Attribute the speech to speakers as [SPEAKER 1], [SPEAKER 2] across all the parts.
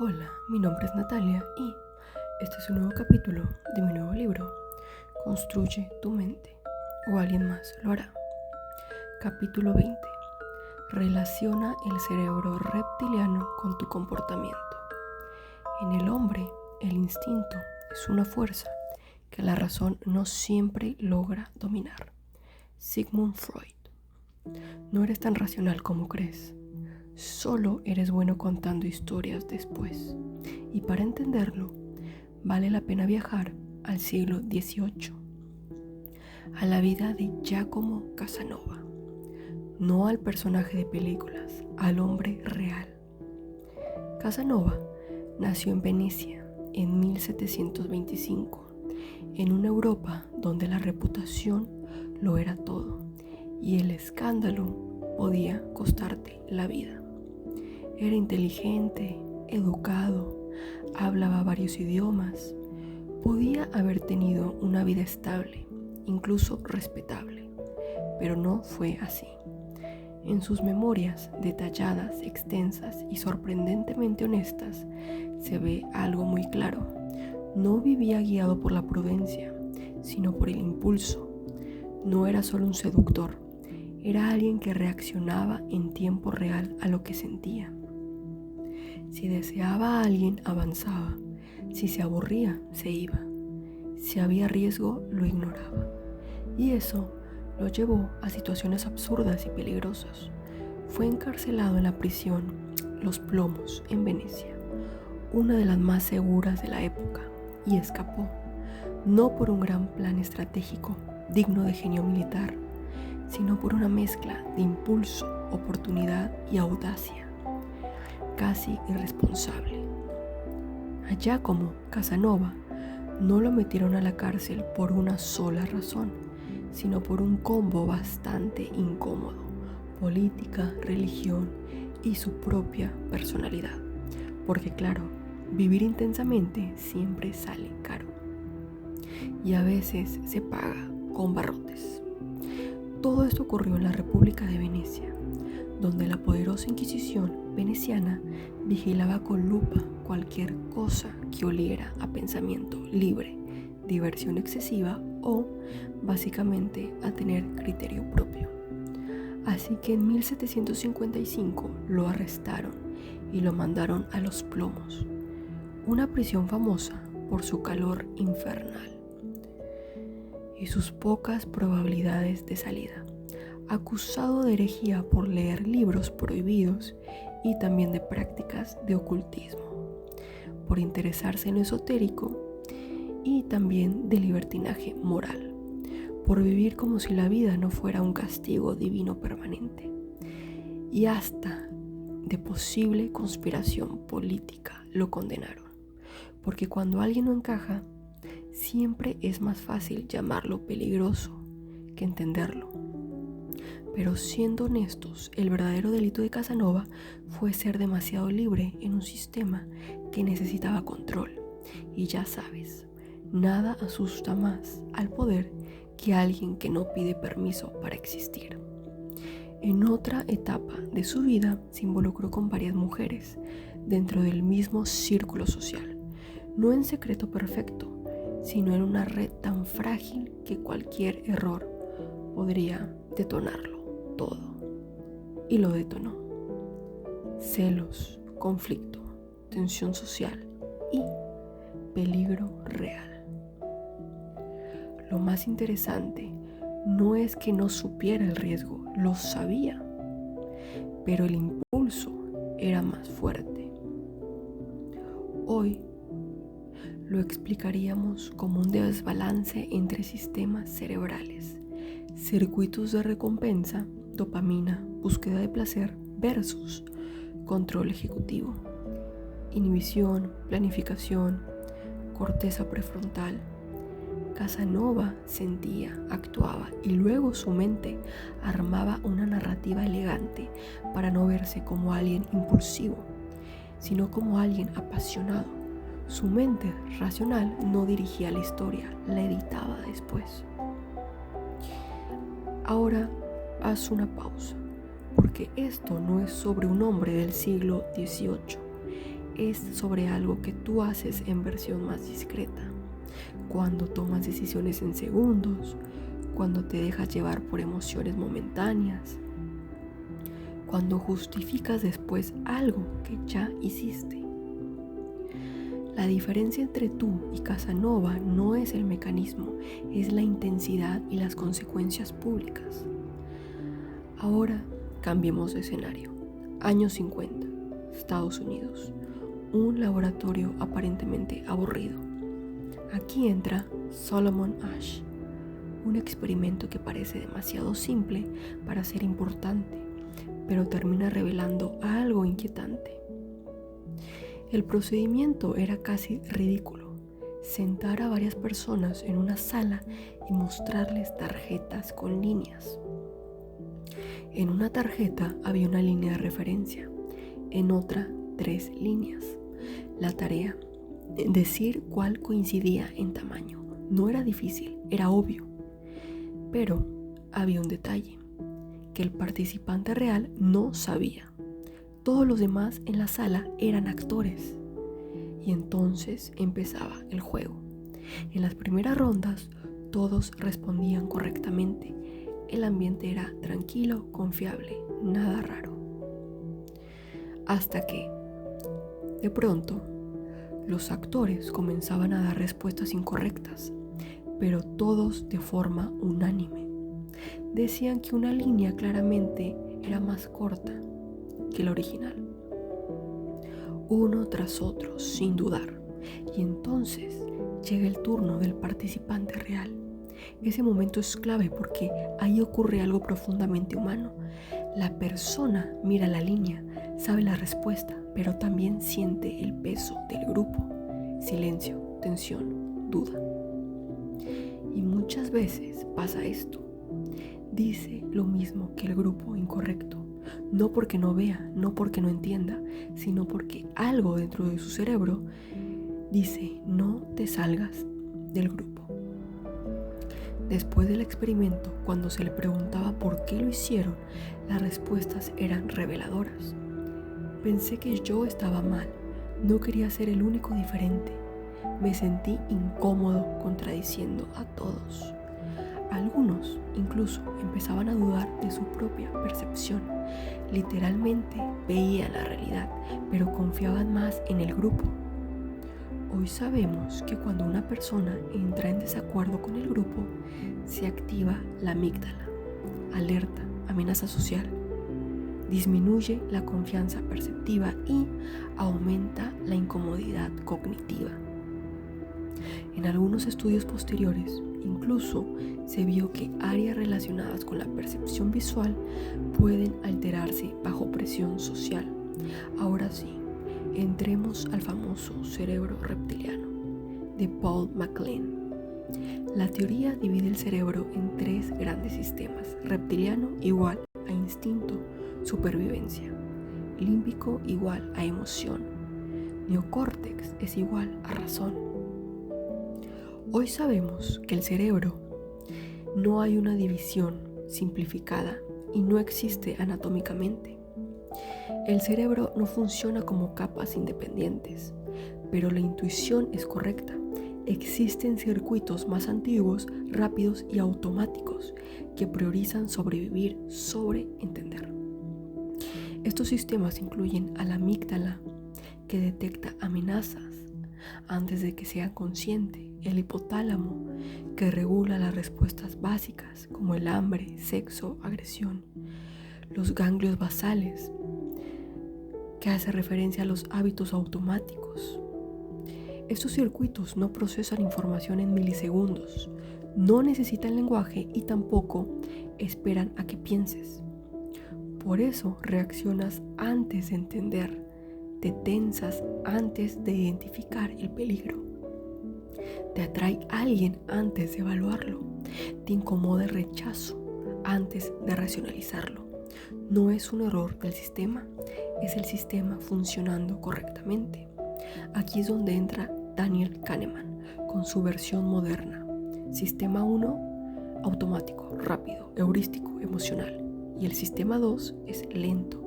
[SPEAKER 1] Hola, mi nombre es Natalia y este es un nuevo capítulo de mi nuevo libro, Construye tu mente, o alguien más lo hará. Capítulo 20. Relaciona el cerebro reptiliano con tu comportamiento. En el hombre, el instinto es una fuerza que la razón no siempre logra dominar. Sigmund Freud. No eres tan racional como crees. Solo eres bueno contando historias después. Y para entenderlo, vale la pena viajar al siglo XVIII, a la vida de Giacomo Casanova. No al personaje de películas, al hombre real. Casanova nació en Venecia en 1725, en una Europa donde la reputación lo era todo y el escándalo podía costarte la vida. Era inteligente, educado, hablaba varios idiomas, podía haber tenido una vida estable, incluso respetable, pero no fue así. En sus memorias detalladas, extensas y sorprendentemente honestas, se ve algo muy claro. No vivía guiado por la prudencia, sino por el impulso. No era solo un seductor, era alguien que reaccionaba en tiempo real a lo que sentía. Si deseaba a alguien, avanzaba. Si se aburría, se iba. Si había riesgo, lo ignoraba. Y eso lo llevó a situaciones absurdas y peligrosas. Fue encarcelado en la prisión Los Plomos, en Venecia, una de las más seguras de la época, y escapó, no por un gran plan estratégico digno de genio militar, sino por una mezcla de impulso, oportunidad y audacia, casi irresponsable. A Giacomo Casanova no lo metieron a la cárcel por una sola razón, sino por un combo bastante incómodo: política, religión y su propia personalidad. Porque claro, vivir intensamente siempre sale caro. Y a veces se paga con barrotes. Todo esto ocurrió en la República de Venecia, donde la poderosa Inquisición veneciana vigilaba con lupa cualquier cosa que oliera a pensamiento libre, diversión excesiva o, básicamente, a tener criterio propio. Así que en 1755 lo arrestaron y lo mandaron a Los Plomos, una prisión famosa por su calor infernal y sus pocas probabilidades de salida, acusado de herejía por leer libros prohibidos y también de prácticas de ocultismo, por interesarse en lo esotérico y también de libertinaje moral, por vivir como si la vida no fuera un castigo divino permanente, y hasta de posible conspiración política lo condenaron, porque cuando alguien no encaja, siempre es más fácil llamarlo peligroso que entenderlo. Pero siendo honestos, el verdadero delito de Casanova fue ser demasiado libre en un sistema que necesitaba control. Y ya sabes, nada asusta más al poder que alguien que no pide permiso para existir. En otra etapa de su vida se involucró con varias mujeres dentro del mismo círculo social, no en secreto perfecto, sino en una red tan frágil que cualquier error podría detonarlo todo. Y lo detonó. Celos, conflicto, tensión social y peligro real. Lo más interesante no es que no supiera el riesgo, lo sabía, pero el impulso era más fuerte. Hoy lo explicaríamos como un desbalance entre sistemas cerebrales, circuitos de recompensa, dopamina, búsqueda de placer versus control ejecutivo, inhibición, planificación, corteza prefrontal. Casanova sentía, actuaba y luego su mente armaba una narrativa elegante para no verse como alguien impulsivo, sino como alguien apasionado. Su mente racional no dirigía la historia, la editaba después. Ahora haz una pausa, porque esto no es sobre un hombre del siglo XVIII, es sobre algo que tú haces en versión más discreta, cuando tomas decisiones en segundos, cuando te dejas llevar por emociones momentáneas, cuando justificas después algo que ya hiciste. La diferencia entre tú y Casanova no es el mecanismo, es la intensidad y las consecuencias públicas. Ahora cambiemos de escenario. Años 50, Estados Unidos. Un laboratorio aparentemente aburrido. Aquí entra Solomon Asch, un experimento que parece demasiado simple para ser importante, pero termina revelando algo inquietante. El procedimiento era casi ridículo: sentar a varias personas en una sala y mostrarles tarjetas con líneas. En una tarjeta había una línea de referencia, en otra 3 líneas. La tarea, decir cuál coincidía en tamaño. No era difícil, era obvio. Pero había un detalle, que el participante real no sabía. Todos los demás en la sala eran actores. Y entonces empezaba el juego. En las primeras rondas, todos respondían correctamente. El ambiente era tranquilo, confiable, nada raro. Hasta que, de pronto, los actores comenzaban a dar respuestas incorrectas, pero todos de forma unánime. Decían que una línea claramente era más corta que la original. Uno tras otro, sin dudar. Y entonces llega el turno del participante real. Ese momento es clave porque ahí ocurre algo profundamente humano. La persona mira la línea, sabe la respuesta, pero también siente el peso del grupo. Silencio, tensión, duda. Y muchas veces pasa esto. Dice lo mismo que el grupo incorrecto. No porque no vea, no porque no entienda, sino porque algo dentro de su cerebro dice: no te salgas del grupo. Después del experimento, cuando se le preguntaba por qué lo hicieron, las respuestas eran reveladoras. Pensé que yo estaba mal, no quería ser el único diferente. Me sentí incómodo contradiciendo a todos. Algunos incluso empezaban a dudar de su propia percepción. Literalmente veían la realidad, pero confiaban más en el grupo. Hoy sabemos que cuando una persona entra en desacuerdo con el grupo, se activa la amígdala, alerta, amenaza social, disminuye la confianza perceptiva y aumenta la incomodidad cognitiva. En algunos estudios posteriores, incluso se vio que áreas relacionadas con la percepción visual pueden alterarse bajo presión social. Ahora sí, entremos al famoso cerebro reptiliano de Paul MacLean. La teoría divide el cerebro en 3 grandes sistemas: reptiliano igual a instinto, supervivencia; límbico igual a emoción; neocórtex es igual a razón. Hoy sabemos que el cerebro no hay una división simplificada y no existe anatómicamente. El cerebro no funciona como capas independientes, pero la intuición es correcta. Existen circuitos más antiguos, rápidos y automáticos que priorizan sobrevivir sobre entender. Estos sistemas incluyen a la amígdala, que detecta amenazas antes de que sea consciente; el hipotálamo, que regula las respuestas básicas como el hambre, sexo, agresión; los ganglios basales, que hace referencia a los hábitos automáticos. Estos circuitos no procesan información en milisegundos, no necesitan lenguaje y tampoco esperan a que pienses. Por eso reaccionas antes de entender, te tensas antes de identificar el peligro, te atrae alguien antes de evaluarlo, te incomoda el rechazo antes de racionalizarlo. No es un error del sistema, es el sistema funcionando correctamente. Aquí es donde entra Daniel Kahneman con su versión moderna. Sistema 1, automático, rápido, heurístico, emocional. Y el sistema 2 es lento,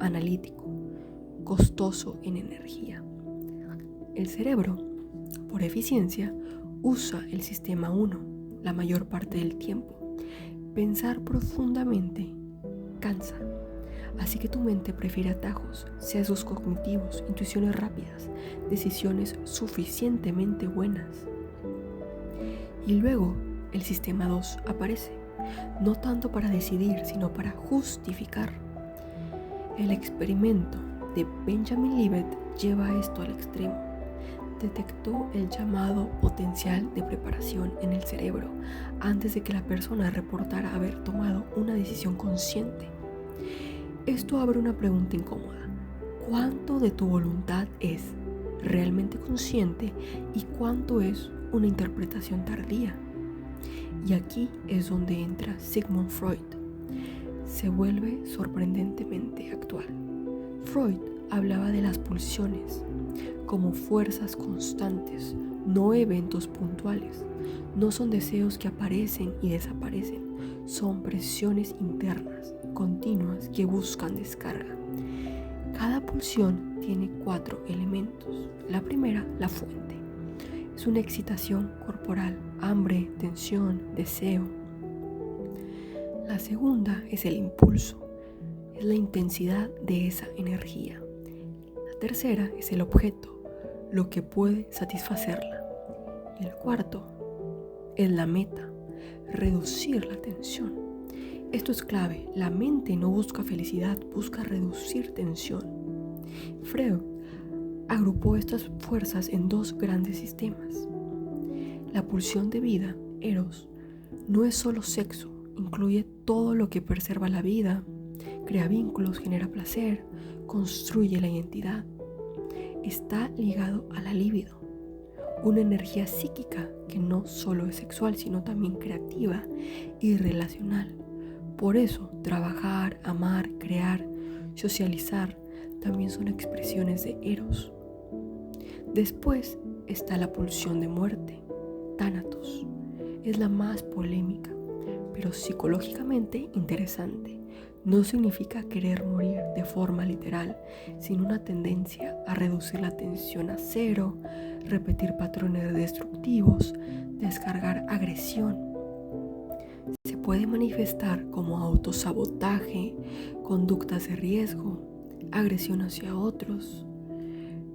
[SPEAKER 1] analítico, costoso en energía. El cerebro, por eficiencia, usa el sistema 1 la mayor parte del tiempo. Pensar profundamente cansa, así que tu mente prefiere atajos, sesgos cognitivos, intuiciones rápidas, decisiones suficientemente buenas. Y luego el sistema 2 aparece, no tanto para decidir, sino para justificar. El experimento de Benjamin Libet lleva esto al extremo. Detectó el llamado potencial de preparación en el cerebro antes de que la persona reportara haber tomado una decisión consciente. Esto abre una pregunta incómoda. ¿Cuánto de tu voluntad es realmente consciente y cuánto es una interpretación tardía? Y aquí es donde entra Sigmund Freud. Se vuelve sorprendentemente actual. Freud hablaba de las pulsiones como fuerzas constantes, no eventos puntuales. No son deseos que aparecen y desaparecen, son presiones internas, continuas, que buscan descarga. Cada pulsión tiene 4 elementos. La primera, la fuente. Es una excitación corporal, hambre, tensión, deseo. La segunda es el impulso, es la intensidad de esa energía. La tercera es el objeto, lo que puede satisfacerla. Y el cuarto es la meta, reducir la tensión. Esto es clave, la mente no busca felicidad, busca reducir tensión. Freud agrupó estas fuerzas en 2 grandes sistemas. La pulsión de vida, Eros, no es solo sexo, incluye todo lo que preserva la vida, crea vínculos, genera placer, construye la identidad. Está ligado a la libido, una energía psíquica que no solo es sexual, sino también creativa y relacional. Por eso, trabajar, amar, crear, socializar también son expresiones de Eros. Después está la pulsión de muerte, Thanatos. Es la más polémica, pero psicológicamente interesante. No significa querer morir de forma literal, sino una tendencia a reducir la tensión a cero, repetir patrones destructivos, descargar agresión. Se puede manifestar como autosabotaje, conductas de riesgo, agresión hacia otros.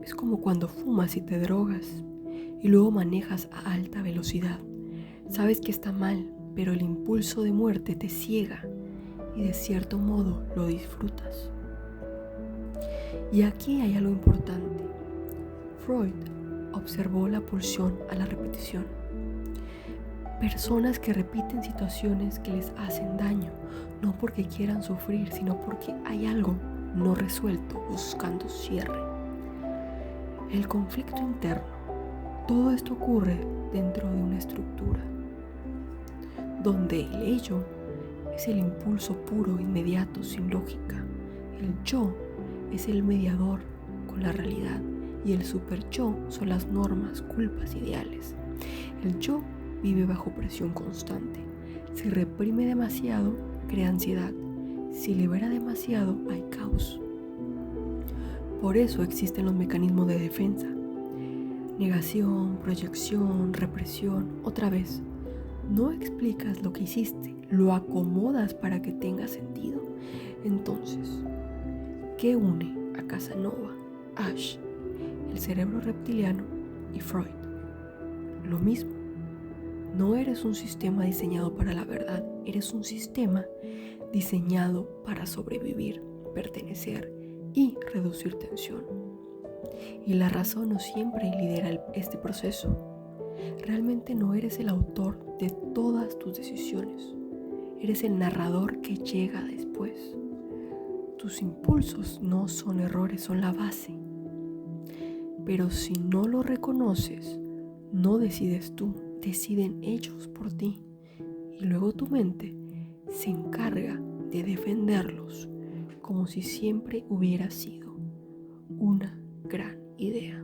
[SPEAKER 1] Es como cuando fumas y te drogas y luego manejas a alta velocidad. Sabes que está mal, pero el impulso de muerte te ciega y de cierto modo lo disfrutas. Y aquí hay algo importante. Freud observó la pulsión a la repetición. Personas que repiten situaciones que les hacen daño, no porque quieran sufrir, sino porque hay algo no resuelto buscando cierre. El conflicto interno. Todo esto ocurre dentro de una estructura, donde el ello es el impulso puro, inmediato, sin lógica. El yo es el mediador con la realidad y el super yo son las normas, culpas, ideales. El yo vive bajo presión constante. Si reprime demasiado, crea ansiedad. Si libera demasiado, hay caos. Por eso existen los mecanismos de defensa. Negación, proyección, represión. Otra vez, no explicas lo que hiciste, lo acomodas para que tenga sentido. Entonces, ¿qué une a Casanova, Ash, el cerebro reptiliano y Freud? Lo mismo. No eres un sistema diseñado para la verdad, eres un sistema diseñado para sobrevivir, pertenecer y reducir tensión. Y la razón no siempre lidera este proceso. Realmente no eres el autor de todas tus decisiones. Eres el narrador que llega después. Tus impulsos no son errores, son la base. Pero si no lo reconoces, no decides tú, deciden ellos por ti. Y luego tu mente se encarga de defenderlos como si siempre hubiera sido una gran idea.